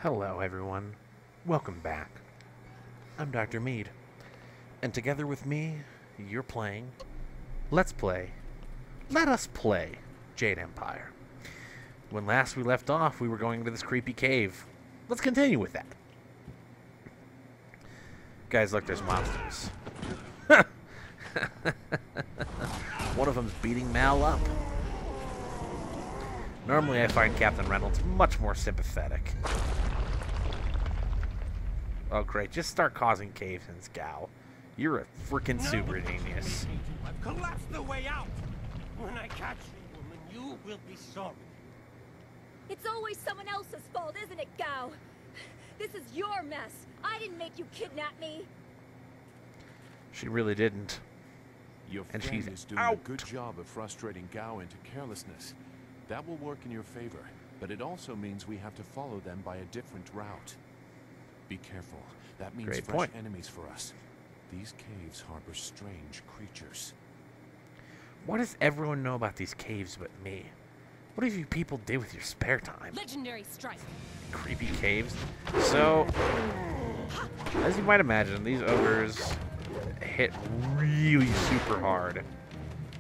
Hello, everyone. Welcome back. I'm Dr. Mead, and together with me, you're playing. Let's play. Let us play Jade Empire. When last we left off, we were going into this creepy cave. Let's continue with that. Guys, look, there's monsters. One of them's beating Mal up. Normally, I find Captain Reynolds much more sympathetic. Oh, great. Just start causing caves-ins, gal. You're a freaking super genius. I've collapsed the way out. When I catch you, woman, you will be sorry. It's always someone else's fault, isn't it, Gao? This is your mess. I didn't make you kidnap me. She really didn't. Your And friend she's is doing out. a good job of frustrating Gao into carelessness. That will work in your favor, but it also means we have to follow them by a different route. Be careful. That means Great fresh point. enemies for us. These caves harbor strange creatures. What does everyone know about these caves but me? What do you people do with your spare time? Legendary strike. Creepy caves. So, as you might imagine, these ogres hit really super hard.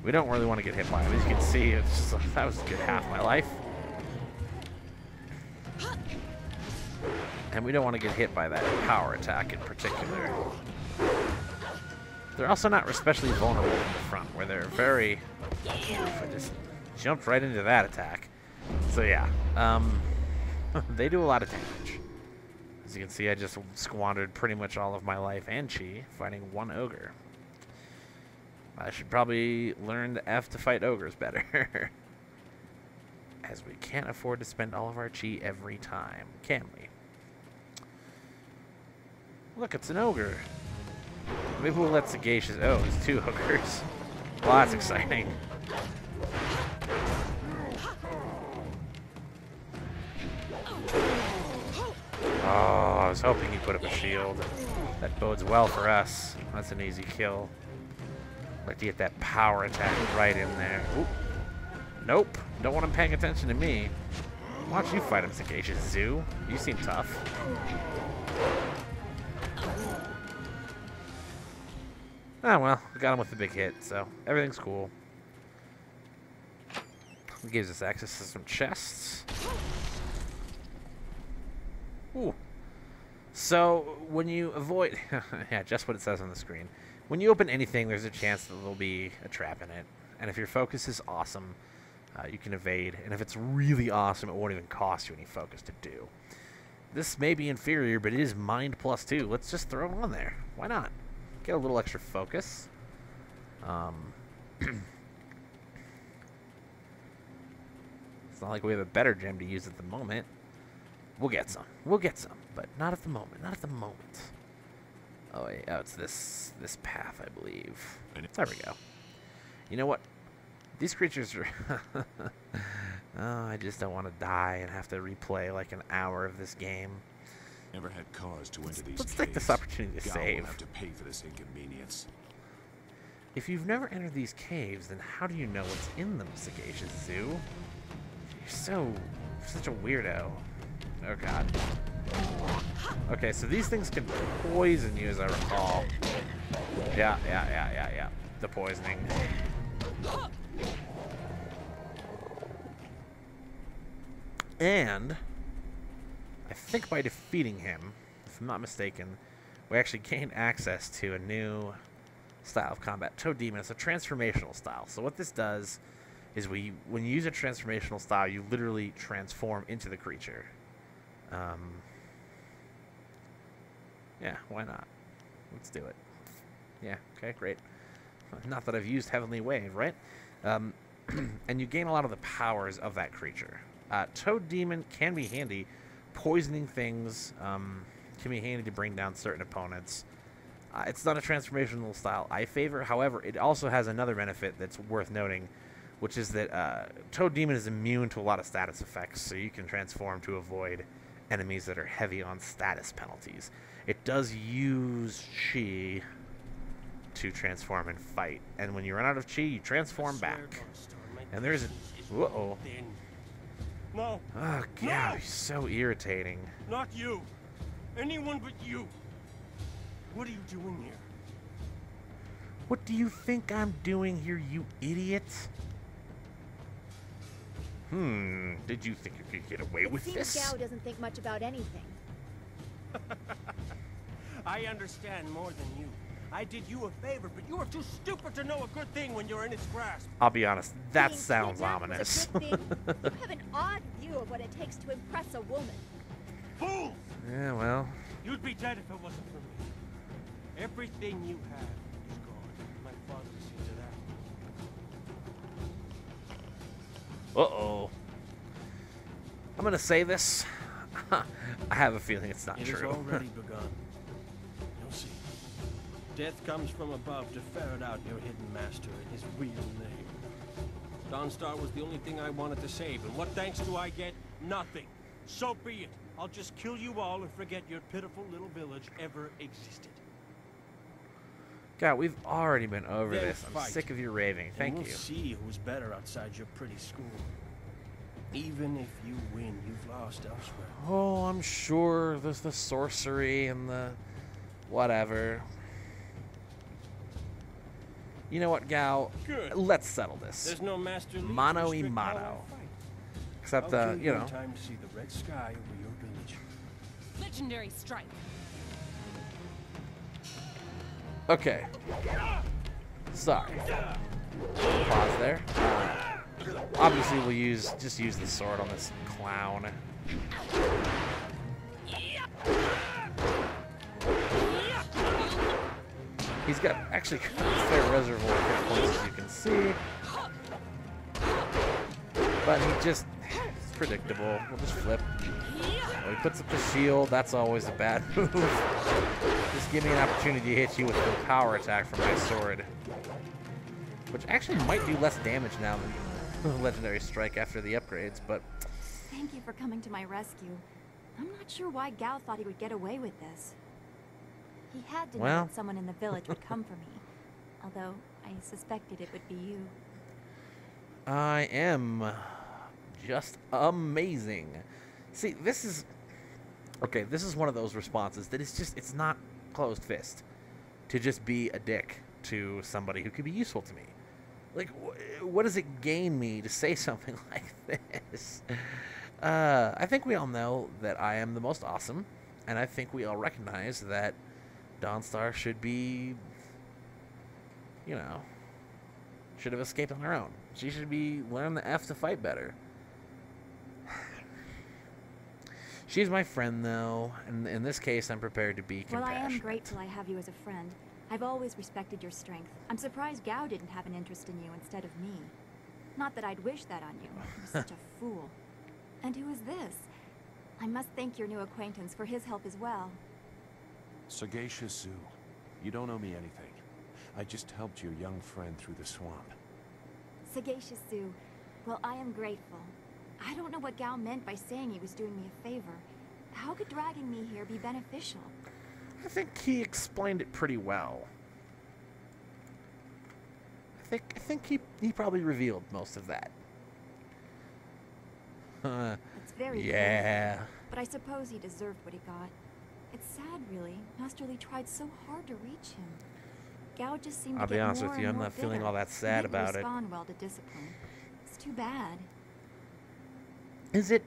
We don't really want to get hit by them. As you can see, it's just, that was a good half my life. And we don't want to get hit by that power attack in particular. They're also not especially vulnerable in the front, where they're very... I just jumped right into that attack. So yeah, they do a lot of damage. As you can see, I just squandered pretty much all of my life and chi fighting one ogre. I should probably learn the F to fight ogres better. As we can't afford to spend all of our chi every time, can we? Look, it's an ogre. Maybe we'll let Sagacious... Oh, it's two ogres. Well, that's exciting. Oh, I was hoping he put up a shield. That bodes well for us. That's an easy kill. Like to get that power attack right in there. Oop. Nope. Don't want him paying attention to me. Why don't you fight him, Sagacious Zoo? You seem tough. Oh well, we got him with a big hit, so everything's cool. It gives us access to some chests. Ooh. So, when you avoid... yeah, just what it says on the screen. When you open anything, there's a chance that there'll be a trap in it. And if your focus is awesome, you can evade. And if it's really awesome, it won't even cost you any focus to do. This may be inferior, but it is mind +2. Let's just throw it on there. Why not? Get a little extra focus. It's not like we have a better gem to use at the moment. We'll get some. We'll get some, but not at the moment. Not at the moment. Oh, wait. Oh, it's this path, I believe. There we go. You know what? These creatures are... oh, I just don't want to die and have to replay like an hour of this game. Never had cause to enter these Let's caves. take this opportunity to Gao save. will have to pay for this inconvenience. If you've never entered these caves, then how do you know what's in them, Sagacious Zoo? You're such a weirdo. Oh god. Okay, so these things can poison you, as I recall. Yeah. The poisoning. And I think by defeating him, if I'm not mistaken, we actually gain access to a new style of combat. Toad Demon is a transformational style. So what this does is when you use a transformational style, you literally transform into the creature. Yeah, why not? Let's do it. Yeah, okay, great. Not that I've used Heavenly Wave, right? And you gain a lot of the powers of that creature. Toad Demon can be handy. Poisoning things can be handy to bring down certain opponents. It's not a transformational style I favor. However, it also has another benefit that's worth noting, which is that Toad Demon is immune to a lot of status effects, so you can transform to avoid enemies that are heavy on status penalties. It does use chi to transform and fight, and when you run out of chi, you transform back. And there's a... Uh-oh. No. Oh, God, No! he's so irritating. Not you. Anyone but you. What are you doing here? What do you think I'm doing here, you idiot? Did you think you could get away with It this? seems Gao doesn't think much about anything. I understand more than you. I did you a favor, but you are too stupid to know a good thing when you're in its grasp. I'll be honest, that Being sounds kidnapped was ominous. a good thing. You have an odd view of what it takes to impress a woman. Fools! Yeah, well, You'd be dead if it wasn't for me. Everything you have is gone. My father will see to that. uh-oh. I'm gonna say this. I have a feeling it's not It true. has already begun. You'll see. Death comes from above to ferret out your hidden master and his real name. Dawnstar was the only thing I wanted to save, and what thanks do I get? Nothing. So be it. I'll just kill you all and forget your pitiful little village ever existed. God, we've already been over Then this. I'm fight. sick of you raving. Thank and you. we'll see who's better outside your pretty school. Even if you win, you've lost elsewhere. Oh, I'm sure there's the sorcery and the whatever. You know what, Gal? Good. Let's settle this. There's no master lead to Mano y restrict how I mano. fight. Except, I'll kill you in know. time to see the red sky over your village. Legendary strike. Okay. Sorry. Pause there. Obviously, we'll just use the sword on this clown. He's got actually a fair reservoir of hit points, as you can see. But he just, it's predictable. We'll just flip. Oh, he puts up the shield. That's always a bad move. Just give me an opportunity to hit you with a power attack from my sword. Which actually might do less damage now than Legendary Strike after the upgrades, but... Thank you for coming to my rescue. I'm not sure why Gao thought he would get away with this. He had to know Well. that someone in the village would come for me. Although, I suspected it would be you. I am just amazing. See, this is... Okay, this is one of those responses that is just... It's not closed fist. To just be a dick to somebody who could be useful to me. Like, what does it gain me to say something like this? I think we all know that I am the most awesome, and I think we all recognize that Dawnstar should be, you know, should have escaped on her own. She should be learning the F to fight better. She's my friend, though, and in this case, I'm prepared to be Well, compassionate. I am grateful I have you as a friend. I've always respected your strength. I'm surprised Gao didn't have an interest in you instead of me. Not that I'd wish that on you. You're such a fool. And who is this? I must thank your new acquaintance for his help as well. Sagacious Zoo. You don't owe me anything. I just helped your young friend through the swamp. Sagacious Zoo. Well, I am grateful. I don't know what Gao meant by saying he was doing me a favor. How could dragging me here be beneficial? I think he explained it pretty well. I think he probably revealed most of that. It's very Yeah. kind, but I suppose he deserved what he got. It's sad, really. Master Li tried so hard to reach him. Gao just seemed I'll to be get honest more with you, and I'm more not feeling bitter. all that He sad didn't about it. respond well to discipline. It's too bad. Is it?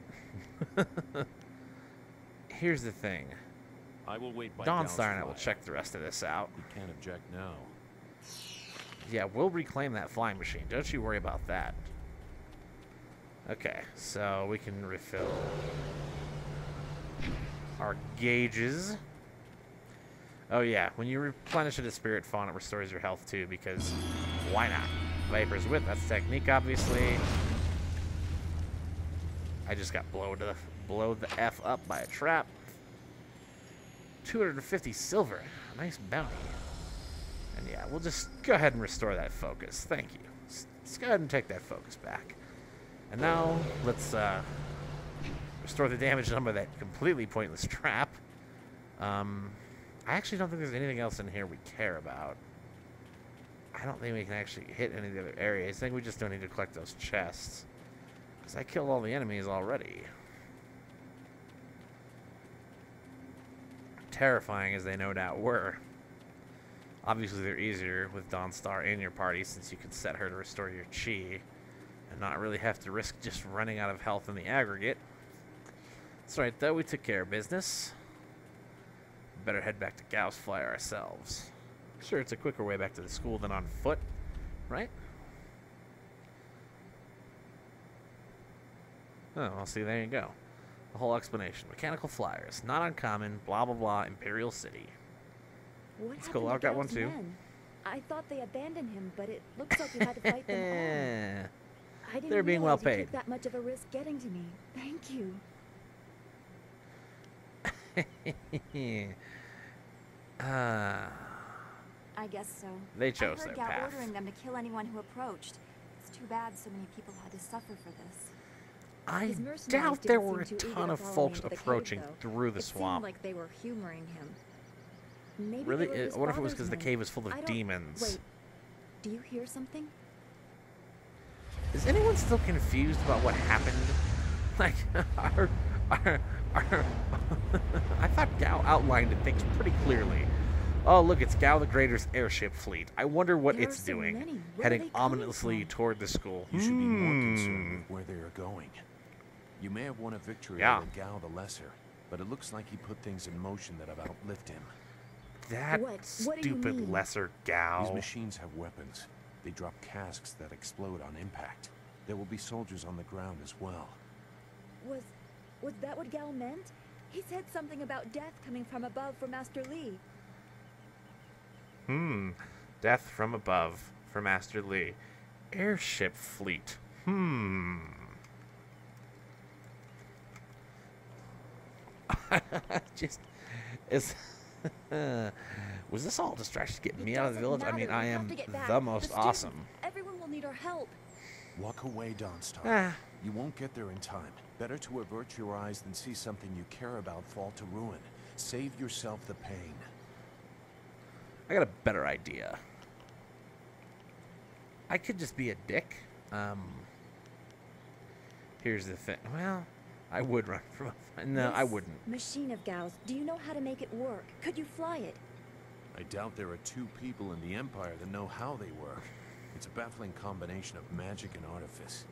Here's the thing. I will wait by Gal's Dawnstar and I will flag. check the rest of this out. You can't object now. Yeah, we'll reclaim that flying machine. Don't you worry about that. Okay, so we can refill our gauges. Oh yeah, when you replenish it at Spirit Fawn, it restores your health too, because why not? Viper's Whip, that's technique, obviously. I just got blowed the F up by a trap. 250 silver. Nice bounty. And yeah, we'll just go ahead and restore that focus. Thank you. Let's go ahead and take that focus back. And now, let's restore the damage done by that completely pointless trap. I actually don't think there's anything else in here we care about. I don't think we can actually hit any of the other areas. I think we just don't need to collect those chests. Because I killed all the enemies already. Terrifying as they no doubt were. Obviously, they're easier with Dawnstar in your party since you can set her to restore your chi and not really have to risk just running out of health in the aggregate. That's right, though. We took care of business. Better head back to Gau's Fly ourselves. Sure, it's a quicker way back to the school than on foot, right? Oh, well, see, there you go. The whole explanation. Mechanical flyers. Not uncommon. Blah, blah, blah. Imperial City. What Let's go. happened I've to got one, Gal's too. men? I thought they abandoned him, but it looks like you had to fight them all. I didn't They're being well realize you paid. took that much of a risk getting to me. Thank you. I guess so. They chose I heard their Gal path. ordering them to kill anyone who approached. It's too bad so many people had to suffer for this. I His mercenaries doubt didn't there were a seem too eager ton to of follow folks him into the cave, approaching though. through the It swamp. seemed like they were humoring him. Maybe Really? they were I his wonder if it was father's because the men. cave was full I of don't- demons. Wait, do you hear something? Is anyone still confused about what happened? Like, I thought Gao outlined things pretty clearly. Oh, look, it's Gao the Greater's airship fleet. I wonder what There are it's so doing, many. Where are heading they coming ominously from? toward the school. You should be more concerned with where they are going. You may have won a victory Yeah. over Gao the Lesser, but it looks like he put things in motion that have outlived him. That What do you stupid mean? lesser These Gao. machines have weapons. They drop casks that explode on impact. There will be soldiers on the ground as well. Was that what Gal meant? He said something about death coming from above for Master Li. Death from above for Master Li. Airship fleet. Just is. Was this all a distraction to get me out of the village? I mean, I am the most awesome. Everyone will need our help. Walk away, Dawnstar. Ah. You won't get there in time. Better to avert your eyes than see something you care about fall to ruin. Save yourself the pain. I got a better idea. I could just be a dick. Here's the thing. Well, I would run from a... No, I This wouldn't. Machine of Gao's. Do you know how to make it work? Could you fly it? I doubt there are two people in the Empire that know how they work. It's a baffling combination of magic and artifice.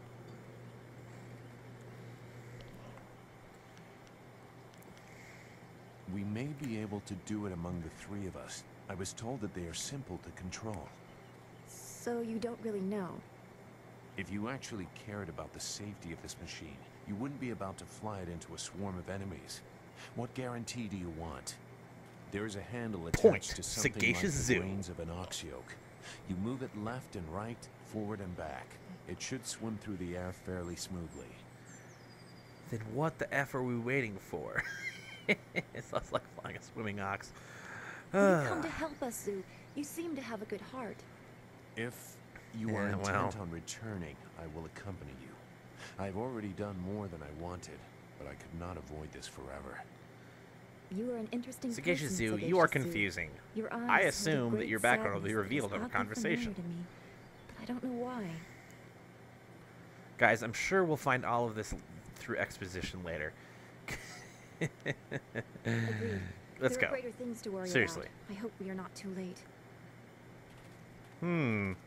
We may be able to do it among the three of us. I was told that they are simple to control. So you don't really know. If you actually cared about the safety of this machine, you wouldn't be about to fly it into a swarm of enemies. What guarantee do you want? There is a handle attached Point. to something Sagacious like the zoo. grains of an ox yoke. You move it left and right, forward and back. It should swim through the air fairly smoothly. Then what the F are we waiting for? It's less like flying a swimming ox. You come to help us, Zoo. You seem to have a good heart. If you are Yeah, intent well. on returning, I will accompany you. I've already done more than I wanted, but I could not avoid this forever. You are an interesting Sagacious person, Zoo, Sagacious you are Zoo. confusing. Your eyes I hold a assume that great your background will be sadness that revealed is in our oddly conversation. familiar to me, but I don't know why. Guys, I'm sure we'll find all of this through exposition later. Agreed. Let's there go. are greater things to worry Seriously. about. I hope we are not too late.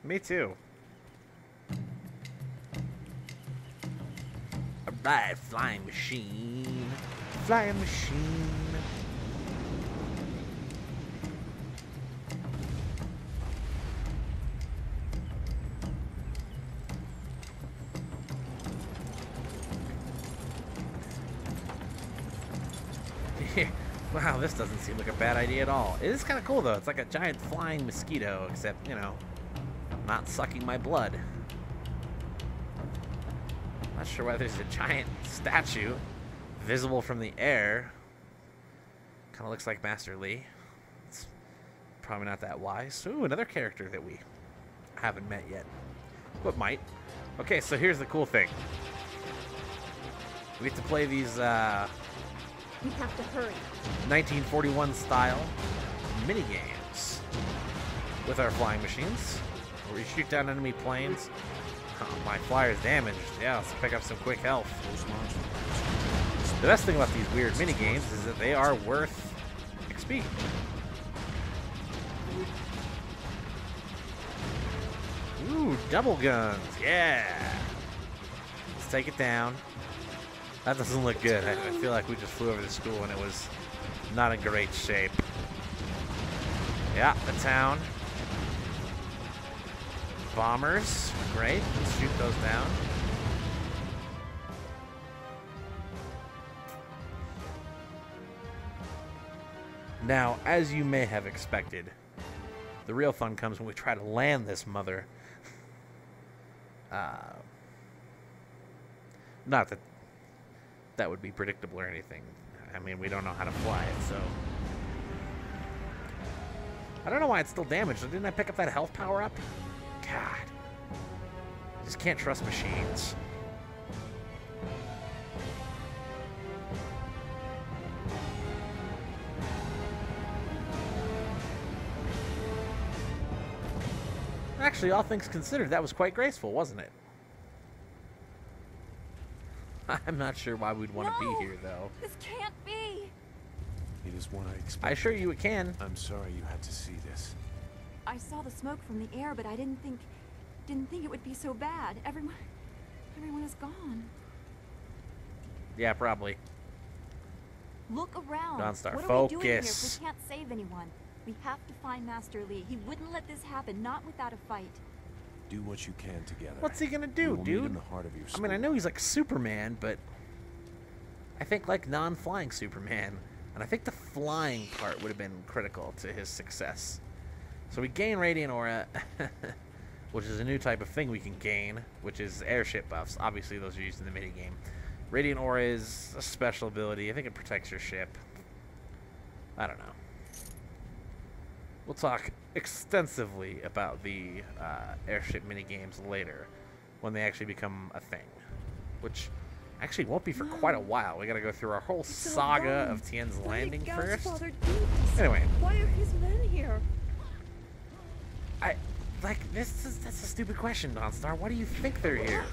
Me too. Alright, flying machine. Flying machine. Wow, this doesn't seem like a bad idea at all. It is kind of cool, though. It's like a giant flying mosquito, except, you know, not sucking my blood. Not sure why there's a giant statue visible from the air. Kind of looks like Master Li. It's probably not that wise. Ooh, another character that we haven't met yet, but might. Okay, so here's the cool thing. We get to play these We have to hurry. 1941 style mini games with our flying machines, where we shoot down enemy planes Oh, my flyer's damaged. Yeah, let's pick up some quick health. Those launch The best thing about these weird mini games is that they are worth XP. Ooh, double guns. Yeah. Let's take it down. That doesn't look good. I feel like we just flew over the school and it was not in great shape. Yeah, the town. Bombers. Great. Let's shoot those down. Now, as you may have expected, the real fun comes when we try to land this mother. Not that that would be predictable or anything. I mean, we don't know how to fly it, so... I don't know why it's still damaged. Didn't I pick up that health power-up? God. Just can't trust machines. Actually, all things considered, that was quite graceful, wasn't it? I'm not sure why we'd want to be here, though. This can't be. It is what I expected. I assure you it can. I'm sorry you had to see this. I saw the smoke from the air, but I didn't think it would be so bad. Everyone is gone. Yeah, probably. Look around. Dawnstar, what are we doing here if focus. we can't save anyone? We have to find Master Li. He wouldn't let this happen, not without a fight. Do what you can together. What's he gonna We do, will meet dude? in the heart of your I mean, I school. know he's like Superman, but I think like non-flying Superman. And I think the flying part would have been critical to his success. So we gain Radiant Aura, which is a new type of thing we can gain, which is airship buffs. Obviously, those are used in the minigame. Radiant Aura is a special ability. I think it protects your ship. I don't know. We'll talk extensively about the airship minigames later, when they actually become a thing. Which actually won't be for quite a while. We gotta go through our whole saga of Tien's landing first. Anyway. Why are his men here? That's a stupid question, Dawnstar. Why do you think they're here?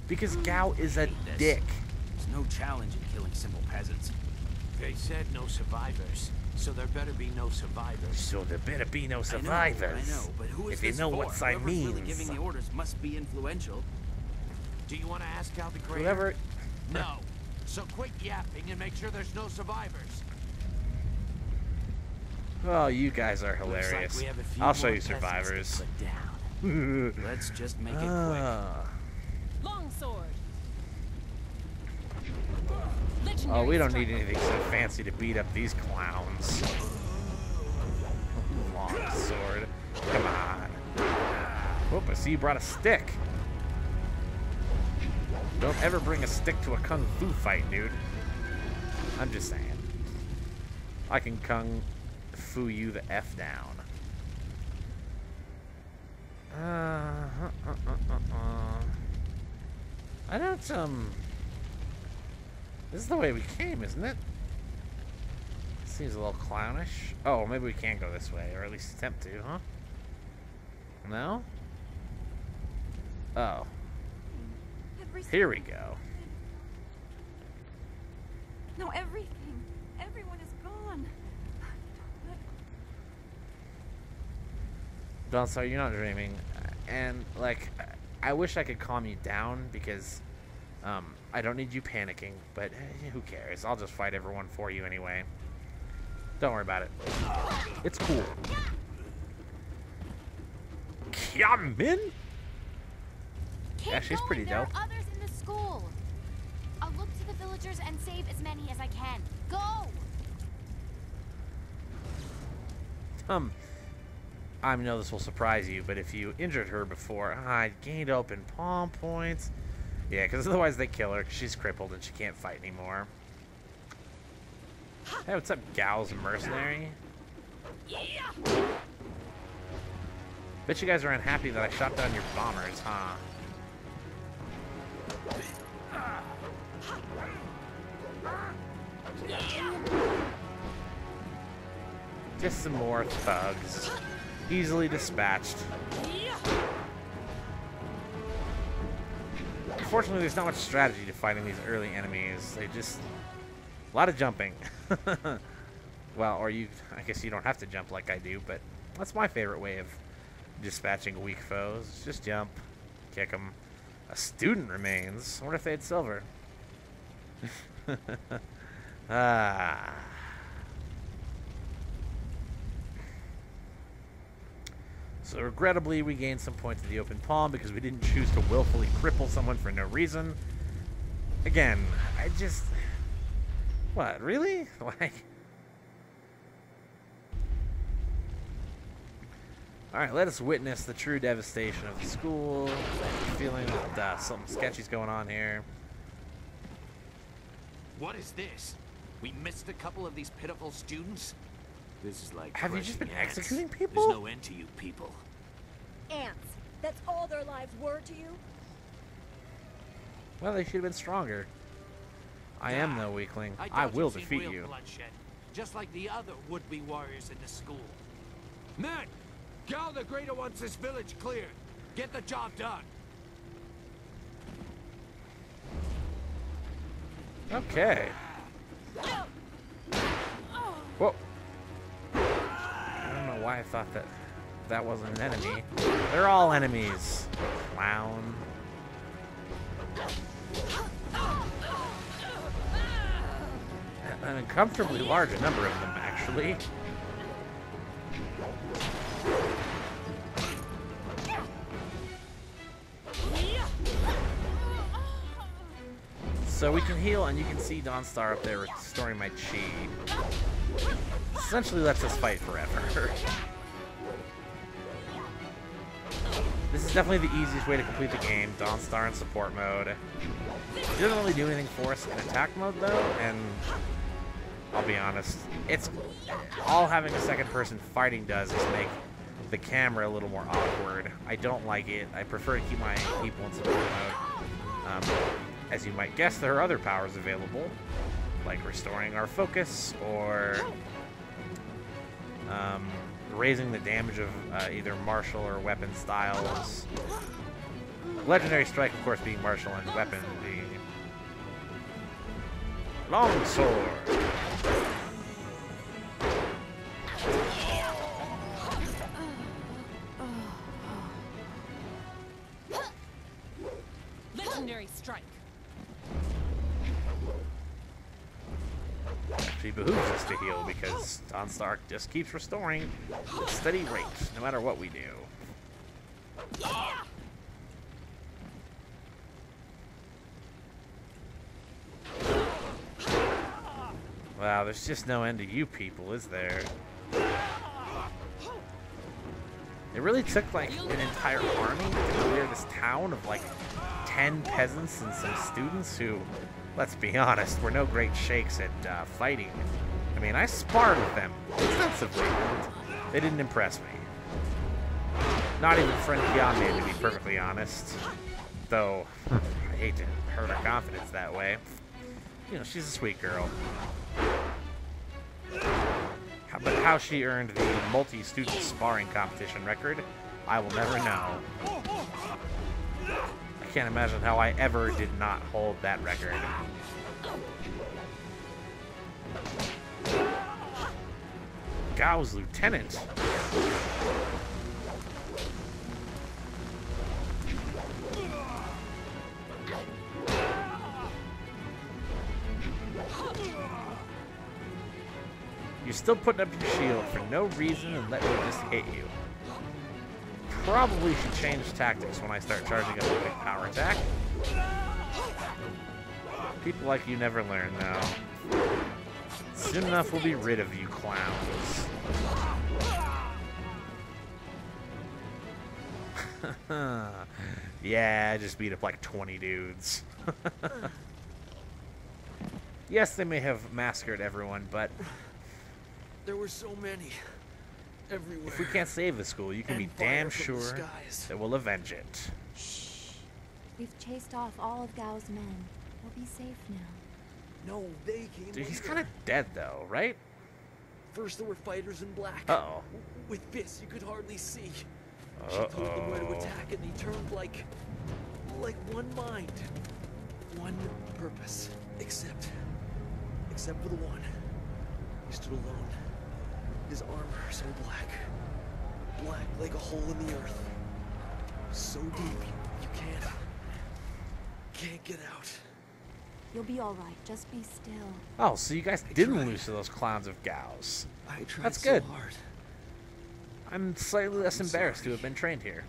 Because Gao is a dick. There's no challenge in killing simple peasants. They said no survivors, so there better be no survivors. So there better be no I survivors. know, but who is If you this know for? what side Whoever's really means. giving the orders must be influential. Do you want to ask Cal the Greater? Whoever. No. So quit yapping and make sure there's no survivors. Oh, you guys are Looks hilarious. like we have a few I'll show more you peasants to survivors. put down. Let's just make it quick. Ah. Longsword. Oh, Legendary we don't strike. need anything so fancy to beat up these clowns. Long sword. Come on. Whoop, I see you brought a stick. Don't ever bring a stick to a kung fu fight, dude. I'm just saying. I can kung fu you the F down. I don't, This is the way we came, isn't it? Seems a little clownish. Oh, maybe we can go this way, or at least attempt to, huh? No? Oh. Here we go. No, everything. Everyone is gone. Dawnstar, you're not dreaming. And, like, I wish I could calm you down because I don't need you panicking, but who cares? I'll just fight everyone for you anyway. Don't worry about it. It's cool. Kiamin? Keep Yeah, she's going. pretty There dope. are others in the school. I'll look to the villagers and save as many as I can. Go! I know this will surprise you, but if you injured her before, I gained open palm points. Yeah, because otherwise they kill her because she's crippled and she can't fight anymore. Hey, what's up, Gao's mercenary? Bet you guys are unhappy that I shot down your bombers, huh? Just some more thugs. Easily dispatched. Unfortunately, there's not much strategy to fighting these early enemies. They just... a lot of jumping. Well, or you... I guess you don't have to jump like I do, but that's my favorite way of dispatching weak foes. Just jump, kick them. A student remains. I wonder if they had silver. Ah... So regrettably, we gained some points in the open palm because we didn't choose to willfully cripple someone for no reason. Again, I just... What, really? Like... Alright, let us witness the true devastation of the school. I'm feeling that something sketchy's going on here. What is this? We missed a couple of these pitiful students? This is like Have you just been ants. executing people? There's no end to you people. Ants. That's all their lives were to you? Well, they should have been stronger. I am no weakling. I doubt will you've seen defeat real you. bloodshed, just like the other would-be warriors in the school. Men! Gal the Greater wants this village cleared. Get the job done. Okay. Whoa. I don't know why I thought that that wasn't an enemy. They're all enemies. Clown. An uncomfortably large number of them, actually. So we can heal, and you can see Dawnstar up there restoring my chi. Essentially lets us fight forever. This is definitely the easiest way to complete the game, Dawnstar in support mode. It doesn't really do anything for us in attack mode though, and I'll be honest, it's all having a second person fighting does is make the camera a little more awkward. I don't like it. I prefer to keep my people in support mode. As you might guess, there are other powers available, like restoring our focus or raising the damage of either martial or weapon styles. Legendary strike, of course, being martial, and weapon being long sword. Legendary strike. Actually behooves us to heal because Dawnstar just keeps restoring at a steady rate, no matter what we do. Wow, there's just no end to you people, is there? It really took like an entire army to clear this town of like 10 peasants and some students who, let's be honest, were no great shakes at fighting. I mean, I sparred with them extensively, and they didn't impress me. Not even friend Kiame, to be perfectly honest. Though, I hate to hurt her confidence that way. You know, she's a sweet girl. But how she earned the multi-student sparring competition record, I will never know. I can't imagine how I ever did not hold that record. Gao's lieutenant. You're still putting up your shield for no reason and let me just hit you. Probably should change tactics when I start charging up a big power attack. People like you never learn, though. Soon enough, we'll be rid of you clowns. Yeah, I just beat up like 20 dudes. Yes, they may have massacred everyone, but There were so many. Everywhere. if we can't save the school, you can be damn sure that we'll avenge it. We've chased off all of Gao's men. We'll be safe now. No, they came Dude, he's later. kind of dead, though, right? First there were fighters in black. Uh-oh. With fists you could hardly see. She told them where to attack and they turned like one mind, one purpose. Except for the one. He stood alone. His armor so black. Black like a hole in the earth. So deep, you can't get out. You'll be all right. Just be still. Oh, so you guys didn't lose to those clowns of Gaos. I tried That's good. so hard. I'm slightly less embarrassed to have been trained here.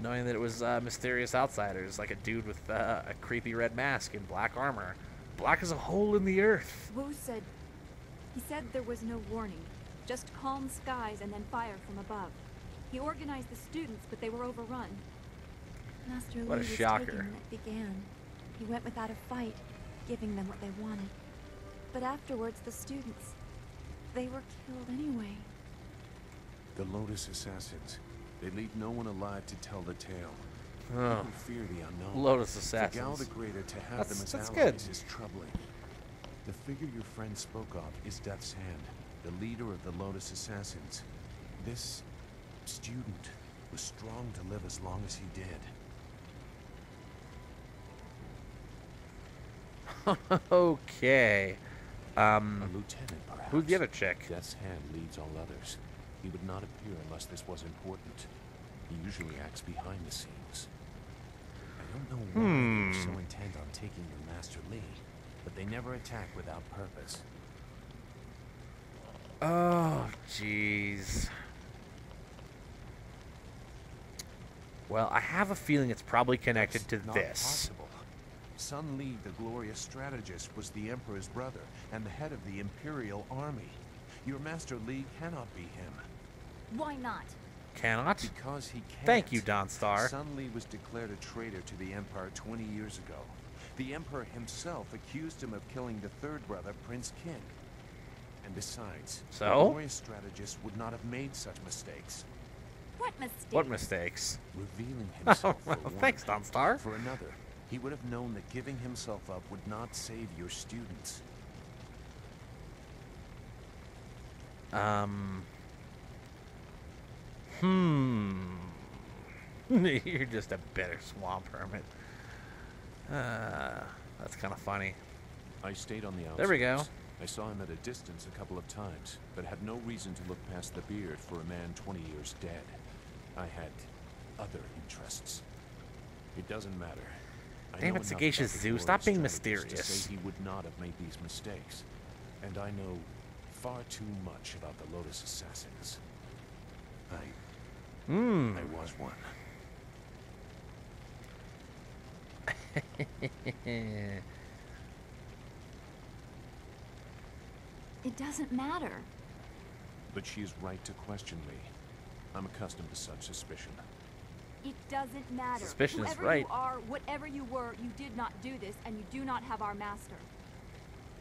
Knowing that it was mysterious outsiders, like a dude with a creepy red mask and black armor. Black as a hole in the earth. Wu said... He said there was no warning. Just calm skies and then fire from above. He organized the students, but they were overrun. Master Li What a was shocker. taken when it began. He went without a fight, giving them what they wanted. But afterwards, the students... They were killed anyway. The Lotus Assassins. They leave no one alive to tell the tale. Oh. People fear the unknown. Lotus For Gal Assassins. the Greater to have That's- them as that's allies good. is troubling. The figure your friend spoke of is Death's Hand, the leader of the Lotus Assassins. This student was strong to live as long as he did. Okay. A lieutenant, perhaps. Who'd the other chick? Death's Hand leads all others. He would not appear unless this was important. He usually acts behind the scenes. I don't know why they were so intent on taking your Master Li, but they never attack without purpose. Oh, jeez. Well, I have a feeling it's probably connected to That's not this. possible. Sun Li, the glorious strategist, was the Emperor's brother and the head of the Imperial Army. Your Master Li cannot be him. Why not? Cannot? Because he can't. Thank you, Dawnstar. Sun Li was declared a traitor to the Empire 20 years ago. The Emperor himself accused him of killing the third brother, Prince King. And besides, the So? glorious strategist would not have made such mistakes. What mistake? What mistakes? Revealing Oh, himself for well, one. thanks, Dawnstar. For another, he would have known that giving himself up would not save your students. You're just a bitter swamp hermit. That's kind of funny. I stayed on the outskirts. There we go. I saw him at a distance a couple of times, but had no reason to look past the beard for a man 20 years dead. I had other interests. It doesn't matter. I Damn know it, enough Sagacious about the Zoo, glorious stop being strategist to mysterious. say he would not have made these mistakes. And I know far too much about the Lotus Assassins. I was one. It doesn't matter. But she is right to question me. I'm accustomed to such suspicion. It doesn't matter. Suspicion is Whoever right. you are, whatever you were, you did not do this, and you do not have our master.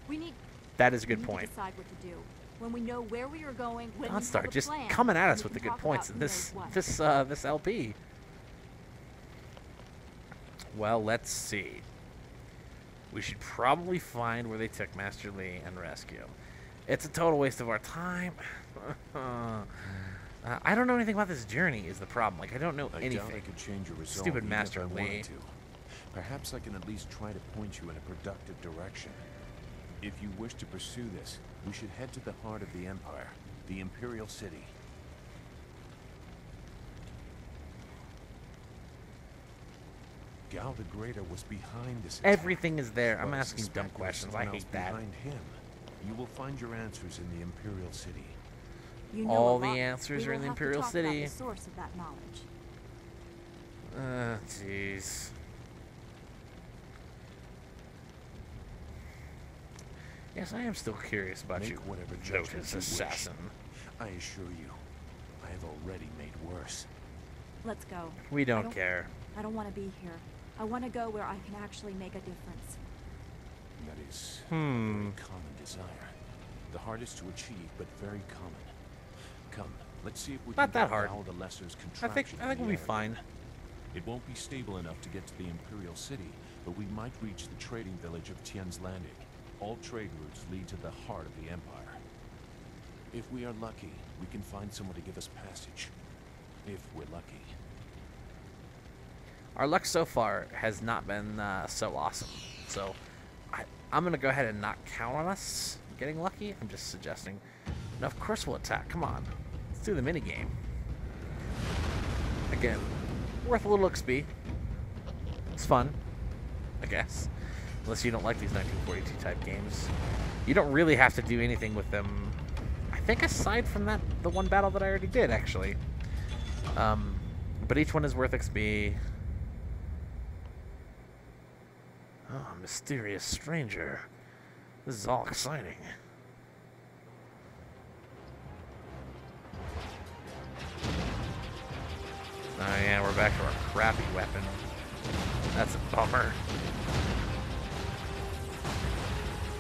We need... That is a we good need point. to decide what to do. When we know where we are going, when we have a Dawnstar just plan, coming at then us we with the can good talk points about in who this knows what. this LP. Well, let's see. We should probably find where they took Master Li and rescue him. It's a total waste of our time. I don't know anything about this journey is the problem. Like, I don't know I doubt I anything. could change your resolve Stupid even Master if I Li. wanted to. Perhaps I can at least try to point you in a productive direction. If you wish to pursue this, we should head to the heart of the Empire, the Imperial City. Gal the Greater was behind this attack. Everything is there. I'm But asking dumb suspect there's questions. I someone else hate that. Behind him. You will find your answers in the Imperial City. You know All a the lot. answers We are in will the have to Imperial talk City. About the source of that knowledge. Jeez. Yes, I am still curious about Make you, whatever judgment Lotus you wish. Assassin. I assure you, I have already made worse. Let's go. We I don't care. I don't want to be here. I want to go where I can actually make a difference. That is a very common desire. The hardest to achieve, but very common. Come, let's see if we Not can that hard. dial the Lesser's I think contraction. we'll be in the area. fine. It won't be stable enough to get to the Imperial City, but we might reach the trading village of Tien's Landing. All trade routes lead to the heart of the Empire. If we are lucky, we can find someone to give us passage. If we're lucky. Our luck so far has not been so awesome. So I'm going to go ahead and not count on us getting lucky. I'm just suggesting. No, of course we'll attack. Come on. Let's do the minigame. Again, worth a little XP. It's fun, I guess. Unless you don't like these 1942 type games. You don't really have to do anything with them. I think aside from that, the one battle that I already did, actually. But each one is worth XP. Oh, mysterious stranger. This is all exciting. Oh yeah, we're back to our crappy weapon. That's a bummer.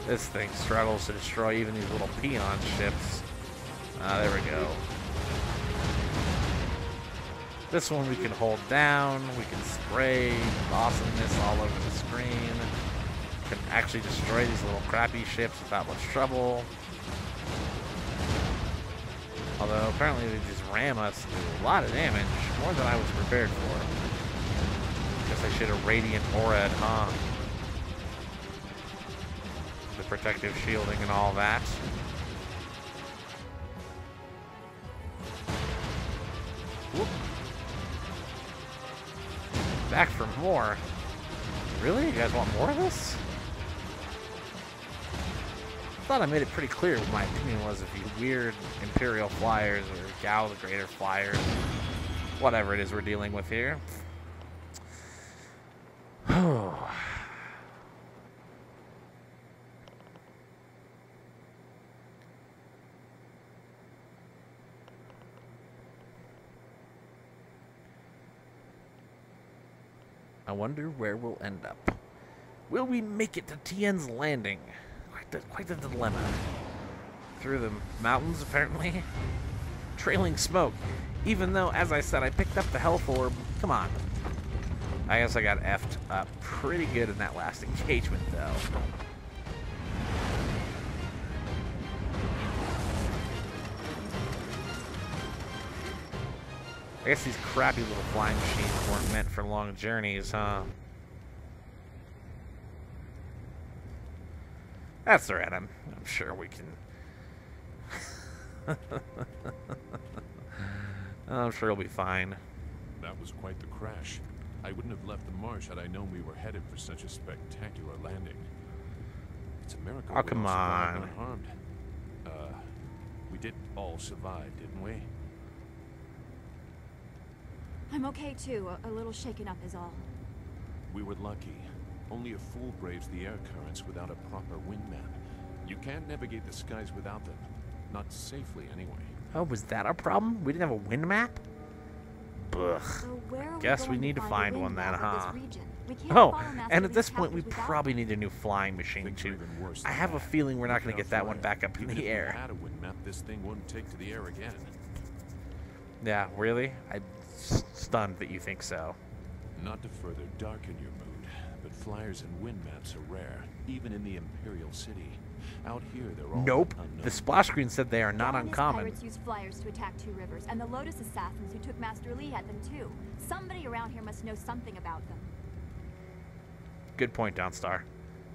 This thing struggles to destroy even these little peon ships. Ah, there we go. This one we can hold down. We can spray awesomeness all over the screen. Can actually destroy these little crappy ships without much trouble. Although apparently they just ram us and do a lot of damage, more than I was prepared for. Guess I should have radiant aura'd, huh? The protective shielding and all that. Whoop. Back for more. Really? You guys want more of this? I thought I made it pretty clear what my opinion was of these weird Imperial flyers or Gao the Greater flyers. Whatever it is we're dealing with here. I wonder where we'll end up. Will we make it to Tien's Landing? Quite the dilemma. Through the mountains, apparently. Trailing smoke. Even though, as I said, I picked up the health orb. Come on. I guess I got effed up pretty good in that last engagement, though. I guess these crappy little flying machines weren't meant for long journeys, huh? That's alright, I'm sure we can... I'm sure it'll be fine. That was quite the crash. I wouldn't have left the marsh had I known we were headed for such a spectacular landing. It's a miracle oh, come we all survived on. unharmed. We did all survive, didn't we? I'm okay too. A little shaken up is all. We were lucky. Only a fool braves the air currents without a proper wind map. You can't navigate the skies without them. Not safely, anyway. Oh, was that our problem? We didn't have a wind map? Ugh. So Guess we need to find one then, huh? Oh, and at this point we probably need a new flying machine too. I have a feeling we're not going to get that one back up in Even the if we air. had a wind map, this thing wouldn't take to the air again. Yeah, really? I'm stunned that you think so. Not to further darken your mood, but flyers and wind maps are rare, even in the Imperial City. Out here, they're all Nope. unknown. The splash screen said they are not uncommon. Pirates used flyers to attack Two Rivers, and the Lotus assassins who took Master Li had them too. Somebody around here must know something about them. Good point, Dawnstar.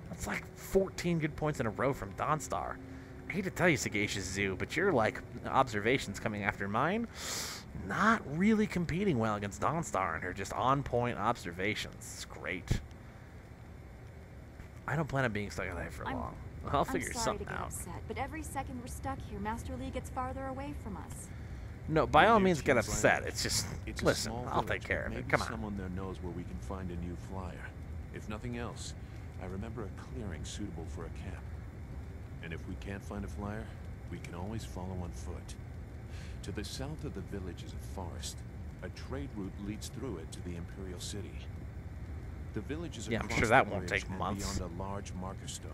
That's like 14 good points in a row from Dawnstar. I hate to tell you, Sagacious Zoo, but your, like, observations coming after mine, not really competing well against Dawnstar and her just on-point observations. It's great. I don't plan on being stuck in there for long. I'll figure something out. Upset, but every second we're stuck here, Master Li gets farther away from us. No, by all means get Tien's upset. Landing. It's just, It's a listen, small I'll village, take care but of it. maybe Come on. someone there knows where we can find a new flyer. If nothing else, I remember a clearing suitable for a camp. And if we can't find a flyer, we can always follow on foot. To the south of the village is a forest. A trade route leads through it to the Imperial City. The village is Yeah, I'm across sure that the won't bridge take and months. beyond a large marker stone.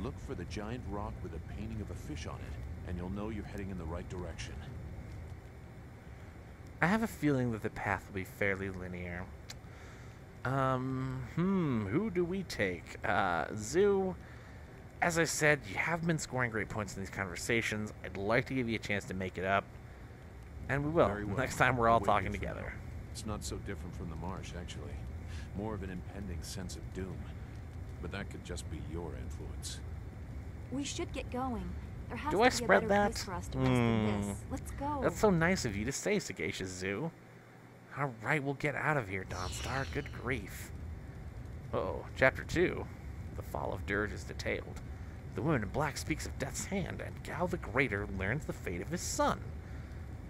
Look for the giant rock with a painting of a fish on it, and you'll know you're heading in the right direction. I have a feeling that the path will be fairly linear. Who do we take? Zoo, as I said, you have been scoring great points in these conversations. I'd like to give you a chance to make it up. And we will, Very well. next time we're I'll all wait talking here for together. It's not so different from the marsh, actually. More of an impending sense of doom. But that could just be your influence. We should get going. There has Do to I be a spread better that? place for us to rest than this. Let's go. That's so nice of you to say, Sagacious Zoo. Alright, we'll get out of here, Dawnstar. Good grief. Uh-oh. Chapter 2. The Fall of Dirge is detailed. The woman in black speaks of Death's Hand, and Gao the Greater learns the fate of his son.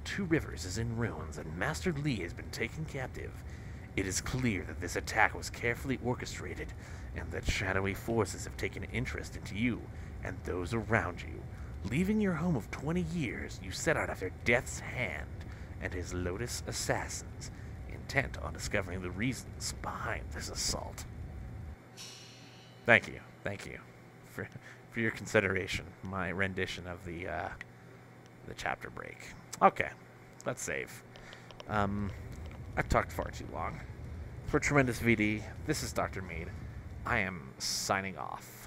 Two Rivers is in ruins, and Master Li has been taken captive. It is clear that this attack was carefully orchestrated, and that shadowy forces have taken interest into you and those around you. Leaving your home of 20 years, you set out after Death's Hand and his Lotus assassins, intent on discovering the reasons behind this assault. Thank you for your consideration. My rendition of the chapter break. Okay, let's save. I've talked far too long. For Tremendous VD, this is Dr. Mead. I am signing off.